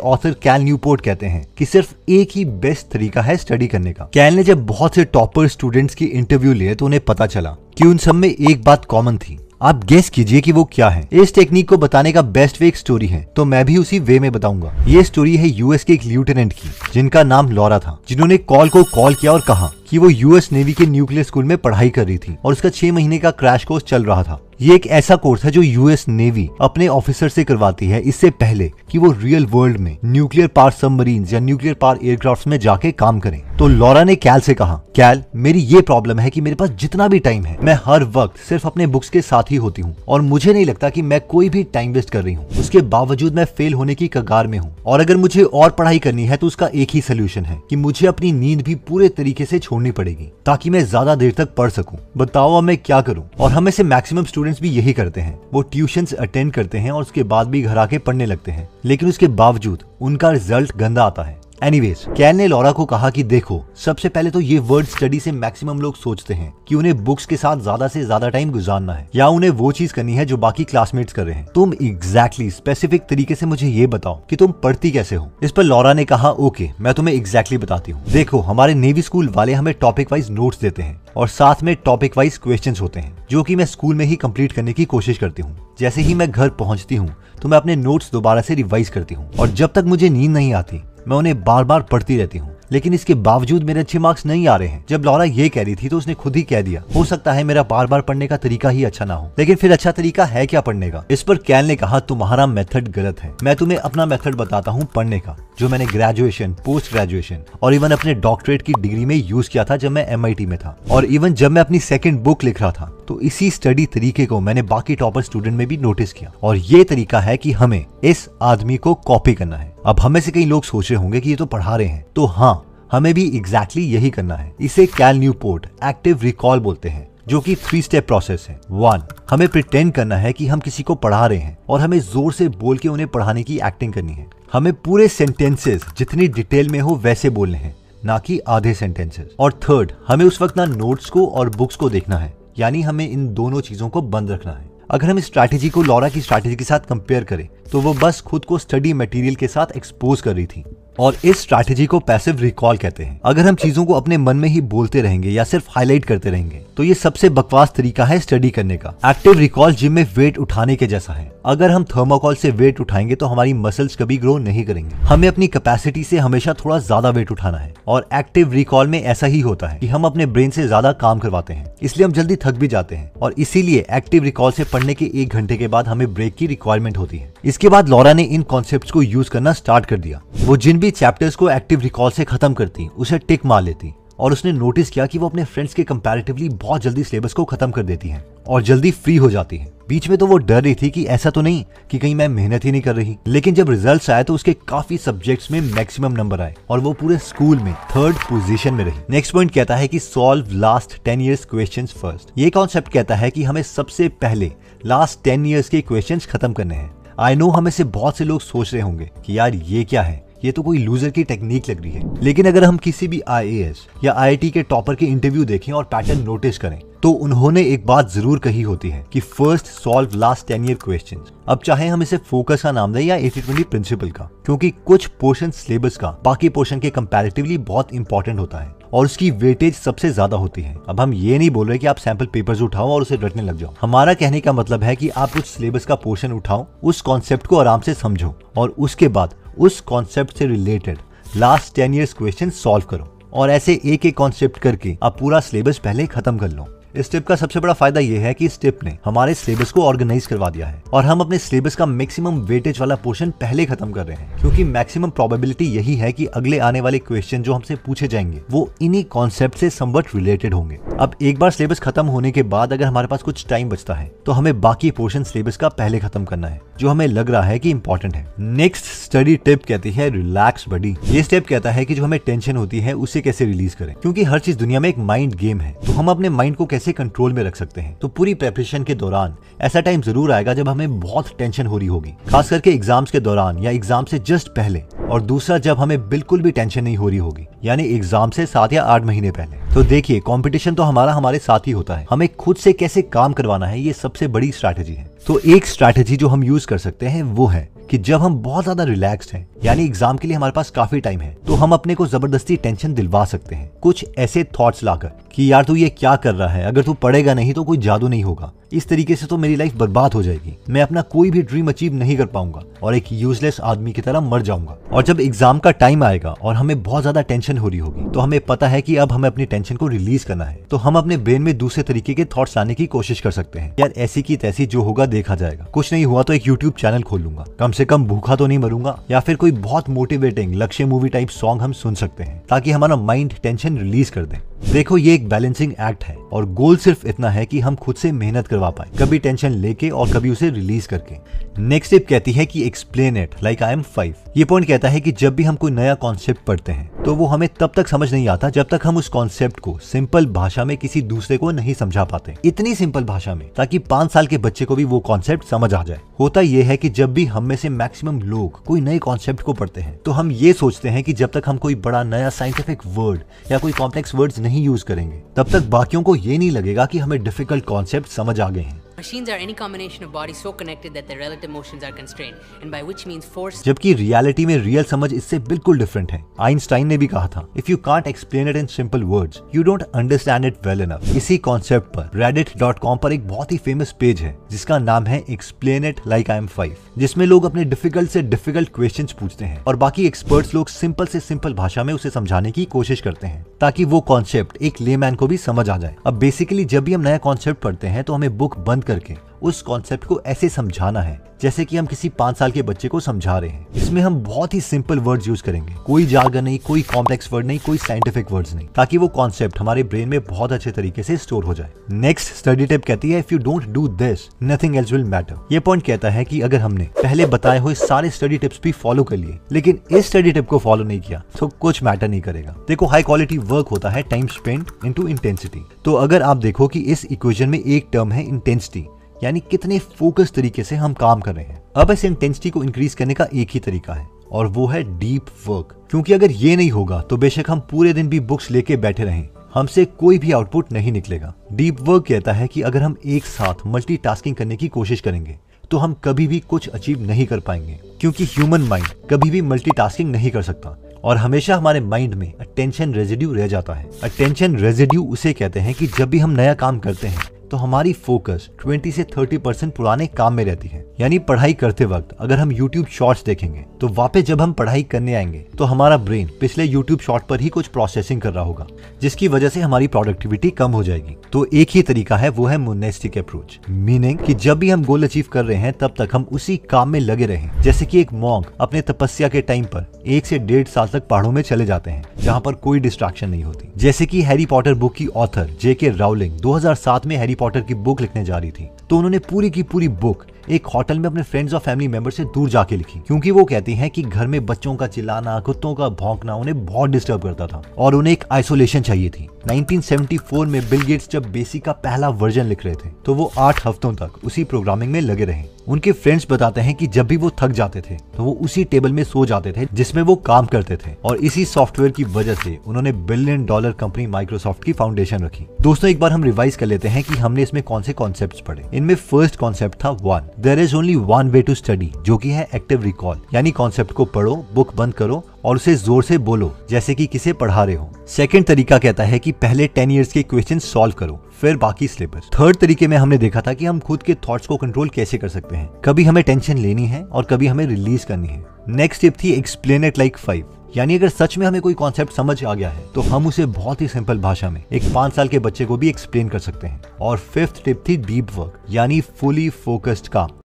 Author Cal Newport कहते हैं कि सिर्फ एक ही बेस्ट तरीका है स्टडी करने का। कैल ने जब बहुत से टॉपर स्टूडेंट्स की इंटरव्यू लिए तो उन्हें पता चला कि उन सब में एक बात कॉमन थी। आप गेस कीजिए कि वो क्या है। इस टेक्निक को बताने का बेस्ट वे एक स्टोरी है, तो मैं भी उसी वे में बताऊंगा। ये स्टोरी है यूएस के एक लेफ्टिनेंट की, जिनका नाम लॉरा था, जिन्होंने कॉल को कॉल किया और कहा कि वो यूएस नेवी के न्यूक्लियर स्कूल में पढ़ाई कर रही थी और उसका 6 महीने का क्रैश कोर्स चल रहा था। ये एक ऐसा कोर्स है जो यूएस नेवी अपने ऑफिसर से करवाती है इससे पहले कि वो रियल वर्ल्ड में न्यूक्लियर पावर सबमरीन्स या न्यूक्लियर पावर एयरक्राफ्ट में जाके काम करें। तो लॉरा ने कैल से कहा, कैल मेरी ये प्रॉब्लम है कि मेरे पास जितना भी टाइम है मैं हर वक्त सिर्फ अपने बुक्स के साथ ही होती हूँ और मुझे नहीं लगता कि मैं कोई भी टाइम वेस्ट कर रही हूँ। उसके बावजूद मैं फेल होने की कगार में हूँ और अगर मुझे और पढ़ाई करनी है तो उसका एक ही सोल्यूशन है कि मुझे अपनी नींद भी पूरे तरीके से छोड़नी पड़ेगी ताकि मैं ज्यादा देर तक पढ़ सकूं। बताओ अब मैं क्या करूं? और हम में से मैक्सिमम स्टूडेंट्स भी यही करते हैं। वो ट्यूशंस अटेंड करते हैं और उसके बाद भी घर आके पढ़ने लगते हैं, लेकिन उसके बावजूद उनका रिजल्ट गंदा आता है। एनीवेज, कैल ने लॉरा को कहा कि देखो, सबसे पहले तो ये वर्ड स्टडी से मैक्सिमम लोग सोचते हैं कि उन्हें बुक्स के साथ ज्यादा से ज्यादा टाइम गुजारना है या उन्हें वो चीज करनी है जो बाकी क्लासमेट्स कर रहे हैं। तुम एग्जैक्टली स्पेसिफिक तरीके से मुझे ये बताओ कि तुम पढ़ती कैसे हो। इस पर लॉरा ने कहा, ओके मैं तुम्हें एग्जैक्टली बताती हूँ। देखो, हमारे नेवी स्कूल वाले हमें टॉपिक वाइज नोट्स देते हैं और साथ में टॉपिक वाइज क्वेश्चंस होते हैं जो कि मैं स्कूल में ही कंप्लीट करने की कोशिश करती हूँ। जैसे ही मैं घर पहुंचती हूँ तो मैं अपने नोट्स दोबारा से रिवाइज करती हूँ और जब तक मुझे नींद नहीं आती मैं उन्हें बार बार पढ़ती रहती हूँ, लेकिन इसके बावजूद मेरे अच्छे मार्क्स नहीं आ रहे हैं। जब लॉरा ये कह रही थी तो उसने खुद ही कह दिया, हो सकता है मेरा बार बार पढ़ने का तरीका ही अच्छा ना हो, लेकिन फिर अच्छा तरीका है क्या पढ़ने का? इस पर कैल ने कहा, तुम्हारा मेथड गलत है। मैं तुम्हें अपना मेथड बताता हूँ पढ़ने का, जो मैंने ग्रेजुएशन, पोस्ट ग्रेजुएशन और इवन अपने डॉक्टरेट की डिग्री में यूज किया था जब मैं MIT में था। और इवन जब मैं अपनी सेकंड बुक लिख रहा था तो इसी स्टडी तरीके को मैंने बाकी टॉपर स्टूडेंट में भी नोटिस किया और ये तरीका है कि हमें इस आदमी को कॉपी करना है। अब हमें से कई लोग सोच रहे होंगे कि ये तो पढ़ा रहे हैं, तो हाँ, हमें भी एग्जैक्टली यही करना है। इसे कैल न्यूपोर्ट एक्टिव रिकॉल बोलते हैं, जो कि 3 स्टेप प्रोसेस है। 1, हमें प्रिटेंड करना है कि हम किसी को पढ़ा रहे हैं और हमें जोर से बोल के उन्हें पढ़ाने की एक्टिंग करनी है। हमें पूरे सेंटेंसेस जितनी डिटेल में हो वैसे बोलने हैं, ना कि आधे सेंटेंसेस। और 3rd, हमें उस वक्त ना नोट्स को और बुक्स को देखना है, यानी हमें इन दोनों चीजों को बंद रखना है। अगर हम इस स्ट्रैटेजी को लॉरा की स्ट्रैटेजी के साथ कंपेयर करें तो वो बस खुद को स्टडी मटेरियल के साथ एक्सपोज कर रही थी और इस स्ट्रैटेजी को पैसिव रिकॉल कहते हैं। अगर हम चीजों को अपने मन में ही बोलते रहेंगे या सिर्फ हाईलाइट करते रहेंगे तो ये सबसे बकवास तरीका है स्टडी करने का। एक्टिव रिकॉल जिम में वेट उठाने के जैसा है। अगर हम थर्मोकॉल से वेट उठाएंगे तो हमारी मसल्स कभी ग्रो नहीं करेंगे। हमें अपनी कैपेसिटी से हमेशा थोड़ा ज्यादा वेट उठाना है और एक्टिव रिकॉल में ऐसा ही होता है कि हम अपने ब्रेन से ज्यादा काम करवाते हैं, इसलिए हम जल्दी थक भी जाते हैं और इसीलिए एक्टिव रिकॉल से पढ़ने के 1 घंटे के बाद हमें ब्रेक की रिक्वायरमेंट होती है। इसके बाद लॉरा ने इन कॉन्सेप्ट्स को यूज करना स्टार्ट कर दिया। वो जिन भी चैप्टर्स को एक्टिव रिकॉल से खत्म करती उसे टिक मार लेती और उसने नोटिस किया कि वो अपने फ्रेंड्स के कंपैरेटिवली बहुत जल्दी सिलेबस को खत्म कर देती हैं और जल्दी फ्री हो जाती हैं। बीच में तो वो डर रही थी कि ऐसा तो नहीं कि कहीं मैं मेहनत ही नहीं कर रही, लेकिन जब रिजल्ट्स आए तो उसके काफी सब्जेक्ट्स में मैक्सिमम नंबर आए और वो पूरे स्कूल में 3rd पोजीशन में रही। नेक्स्ट पॉइंट कहता है कि solve last 10 years questions first. ये कॉन्सेप्ट कहता है कि हमें सबसे पहले लास्ट 10 years के क्वेश्चंस खत्म करने हैं। आई नो हमें से बहुत से लोग सोच रहे होंगे कि यार ये क्या है, ये तो कोई लूजर की टेक्निक लग रही है। लेकिन अगर हम किसी भी IAS या IIT के टॉपर के इंटरव्यू देखें और पैटर्न नोटिस करें तो उन्होंने एक बात जरूर कही होती है कि first solve last 10 year questions. अब चाहे हम इसे फोकस का नाम दें या 80-20 प्रिंसिपल का, क्योंकि कुछ पोर्शन सिलेबस का बाकी पोर्शन के कंपैरेटिवली बहुत इंपॉर्टेंट होता है और उसकी वेटेज सबसे ज्यादा होती है। अब हम ये नहीं बोल रहे कि आप सैंपल पेपर्स उठाओ और उसे रटने लग जाओ। हमारा कहने का मतलब है कि आप कुछ सिलेबस का पोर्शन उठाओ, उस कॉन्सेप्ट को आराम से समझो और उसके बाद उस कॉन्सेप्ट से related last 10 years question solve करो और ऐसे एक कॉन्सेप्ट करके आप पूरा सिलेबस पहले खत्म कर लो। इस स्टेप का सबसे बड़ा फायदा यह है कि इस स्टेप ने हमारे सिलेबस को ऑर्गेनाइज करवा दिया है और हम अपने सिलेबस का मैक्सिमम वेटेज वाला पोर्शन पहले खत्म कर रहे हैं, क्योंकि मैक्सिमम प्रोबेबिलिटी यही है कि अगले आने वाले क्वेश्चन जो हमसे पूछे जाएंगे वो इन्हीं कॉन्सेप्ट से समवट रिलेटेड होंगे। अब एक बार सिलेबस खत्म होने के बाद अगर हमारे पास कुछ टाइम बचता है तो हमें बाकी पोर्शन सिलेबस का पहले खत्म करना है जो हमें लग रहा है कि इंपॉर्टेंट है। नेक्स्ट स्टडी टिप कहती है रिलैक्स बॉडी। ये स्टेप कहता है कि जो हमें टेंशन होती है उसे कैसे रिलीज करें, क्योंकि हर चीज दुनिया में एक माइंड गेम है, तो हम अपने माइंड को कैसे कंट्रोल में रख सकते हैं। तो पूरी प्रिपरेशन के दौरान ऐसा टाइम जरूर आएगा जब हमें बहुत टेंशन हो रही होगी, खास करके एग्जाम्स के दौरान या एग्जाम से जस्ट पहले, और दूसरा जब हमें बिल्कुल भी टेंशन नहीं हो रही होगी, यानी एग्जाम से 7 या 8 महीने पहले। तो देखिए, कंपटीशन तो हमारे साथ ही होता है, हमें खुद से कैसे काम करवाना है ये सबसे बड़ी स्ट्रैटेजी है। तो एक स्ट्रैटेजी जो हम यूज कर सकते हैं वो है कि जब हम बहुत ज्यादा रिलैक्स्ड हैं, यानी एग्जाम के लिए हमारे पास काफी टाइम है, तो हम अपने को जबरदस्ती टेंशन दिलवा सकते हैं कुछ ऐसे थॉट्स लाकर कि यार तू ये क्या कर रहा है, अगर तू पढ़ेगा नहीं तो कोई जादू नहीं होगा, इस तरीके से तो मेरी लाइफ बर्बाद हो जाएगी, मैं अपना कोई भी ड्रीम अचीव नहीं कर पाऊंगा और एक यूजलेस आदमी की तरह मर जाऊंगा। और जब एग्जाम का टाइम आएगा और हमें बहुत ज्यादा टेंशन हो रही होगी, तो हमें पता है कि अब हमें अपनी टेंशन को रिलीज करना है, तो हम अपने ब्रेन में दूसरे तरीके के थॉट्स लाने की कोशिश कर सकते हैं। यार ऐसी की तैसी जो होगा देखा जाएगा, कुछ नहीं हुआ तो एक यूट्यूब चैनल खोल लूंगा, कम से कम भूखा तो नहीं मरूंगा, या फिर कोई बहुत मोटिवेटिंग लक्ष्य मूवी टाइप सॉन्ग हम सुन सकते हैं ताकि हमारा माइंड टेंशन रिलीज कर दे। देखो ये एक बैलेंसिंग एक्ट है और गोल सिर्फ इतना है कि हम खुद से मेहनत करवा पाए, कभी टेंशन लेके और कभी उसे रिलीज करके। नेक्स्ट टिप कहती है कि explain it like I am 5। ये पॉइंट कहता है कि जब भी हम कोई नया कॉन्सेप्ट पढ़ते हैं तो वो हमें तब तक समझ नहीं आता जब तक हम उस कॉन्सेप्ट को सिंपल भाषा में किसी दूसरे को नहीं समझा पाते, इतनी सिंपल भाषा में ताकि 5 साल के बच्चे को भी वो कॉन्सेप्ट समझ आ जाए। होता यह है कि जब भी हम में से मैक्सिमम लोग कोई नए कॉन्सेप्ट को पढ़ते हैं तो हम ये सोचते हैं कि जब तक हम कोई बड़ा नया साइंटिफिक वर्ड या कोई कॉम्प्लेक्स वर्ड्स नहीं यूज करेंगे तब तक बाकियों को ये नहीं लगेगा कि हमें डिफिकल्ट कॉन्सेप्ट समझ आ गए हैं। Machines are any combination of bodies so connected that their relative motions are constrained, and by which means force. जबकि रियलिटी में रियल समझ इससे बिल्कुल डिफरेंट है। आइंस्टाइन ने भी कहा था, if you can't explain it in simple words you don't understand it well enough. इसी कॉन्सेप्ट पर reddit.com पर एक बहुत ही फेमस पेज है जिसका नाम है explain it like I am 5, जिसमें लोग अपने डिफिकल्ट से डिफिकल्ट क्वेश्चंस पूछते हैं और बाकी एक्सपर्ट्स लोग सिंपल से सिंपल भाषा में उसे समझाने की कोशिश करते हैं ताकि वो कॉन्सेप्ट एक लेमैन को भी समझ आ जाए। अब बेसिकली जब भी हम नया कॉन्सेप्ट पढ़ते हैं तो हमें बुक बंद करके उस कॉन्सेप्ट को ऐसे समझाना है जैसे कि हम किसी 5 साल के बच्चे को समझा रहे हैं। इसमें हम बहुत ही सिंपल वर्ड्स यूज करेंगे, कोई जार्गन नहीं, कोई कॉम्प्लेक्स वर्ड नहीं, कोई साइंटिफिक वर्ड्स नहीं, ताकि वो कॉन्सेप्ट हमारे ब्रेन में बहुत अच्छे तरीके से स्टोर हो जाए। नेक्स्ट स्टडी टिप कहती है, if you don't do this nothing else will matter. ये पॉइंट कहता है कि अगर हमने पहले बताए हुए सारे स्टडी टिप्स भी फॉलो कर लिए लेकिन इस स्टडी टिप को फॉलो नहीं किया तो कुछ मैटर नहीं करेगा। देखो हाई क्वालिटी वर्क होता है टाइम स्पेंड इनटू इंटेंसिटी। तो अगर आप देखो कि इस इक्वेशन में एक टर्म है इंटेंसिटी, यानी कितने फोकस तरीके से हम काम कर रहे हैं। अब इस इंटेंसिटी को इंक्रीज करने का एक ही तरीका है और वो है डीप वर्क, क्योंकि अगर ये नहीं होगा तो बेशक हम पूरे दिन भी बुक्स लेके बैठे रहें, हमसे कोई भी आउटपुट नहीं निकलेगा। डीप वर्क कहता है कि अगर हम एक साथ मल्टीटास्किंग करने की कोशिश करेंगे तो हम कभी भी कुछ अचीव नहीं कर पाएंगे, क्योंकि ह्यूमन माइंड कभी भी मल्टीटास्किंग नहीं कर सकता और हमेशा हमारे माइंड में अटेंशन रेजिड्यू रह जाता है। अटेंशन रेजिड्यू उसे कहते हैं कि जब भी हम नया काम करते हैं तो हमारी फोकस 20 से 30% पुराने काम में रहती है। यानी पढ़ाई करते वक्त अगर हम YouTube शॉर्ट्स देखेंगे तो वापस जब हम पढ़ाई करने आएंगे तो हमारा ब्रेन पिछले YouTube शॉर्ट पर ही कुछ प्रोसेसिंग कर रहा होगा, जिसकी वजह से हमारी प्रोडक्टिविटी कम हो जाएगी। तो एक ही तरीका है, वो है मोनेस्टिक अप्रोच, मीनिंग कि जब भी हम गोल अचीव कर रहे हैं तब तक हम उसी काम में लगे रहें। जैसे कि एक मॉन्क अपने तपस्या के टाइम पर 1 से 1.5 साल तक पहाड़ों में चले जाते हैं जहाँ पर कोई डिस्ट्रैक्शन नहीं होती। जैसे कि हैरी पॉटर बुक की ऑथर J.K. राउलिंग 2007 में हैरी पॉटर की बुक लिखने जा रही थी, तो उन्होंने पूरी की पूरी बुक एक होटल में अपने फ्रेंड्स और फैमिली मेंबर से दूर जाके लिखी, क्योंकि वो कहती हैं कि घर में बच्चों का चिल्लाना, कुत्तों का भौंकना उन्हें बहुत डिस्टर्ब करता था और उन्हें एक आइसोलेशन चाहिए थी। 1974 में बिल गेट्स जब बेसिक का पहला वर्जन लिख रहे थे तो वो 8 हफ्तों तक उसी प्रोग्रामिंग में लगे रहे। उनके फ्रेंड्स बताते हैं कि जब भी वो थक जाते थे तो वो उसी टेबल में सो जाते थे जिसमें वो काम करते थे और इसी सॉफ्टवेयर की वजह से उन्होंने $1 बिलियन कंपनी माइक्रोसॉफ्ट की फाउंडेशन रखी। दोस्तों एक बार हम रिवाइज कर लेते हैं कि हमने इसमें कौन से कॉन्सेप्ट्स पढ़े। इनमें फर्स्ट कॉन्सेप्ट था 1, there is only one way to study, जो कि है एक्टिव रिकॉल, यानी कॉन्सेप्ट को पढ़ो, बुक बंद करो और उसे जोर से बोलो जैसे कि किसे पढ़ा रहे हो। सेकंड तरीका कहता है कि पहले 10 इयर्स के क्वेश्चन सॉल्व करो फिर बाकी सिलेबस। थर्ड तरीके में हमने देखा था कि हम खुद के थॉट्स को कंट्रोल कैसे कर सकते हैं, कभी हमें टेंशन लेनी है और कभी हमें रिलीज करनी है। नेक्स्ट टिप थी एक्सप्लेन इट लाइक 5, यानी अगर सच में हमें कोई कॉन्सेप्ट समझ आ गया है तो हम उसे बहुत ही सिंपल भाषा में एक 5 साल के बच्चे को भी एक्सप्लेन कर सकते हैं। और फिफ्थ टिप थी डीप वर्क, यानी फुली फोकस्ड काम।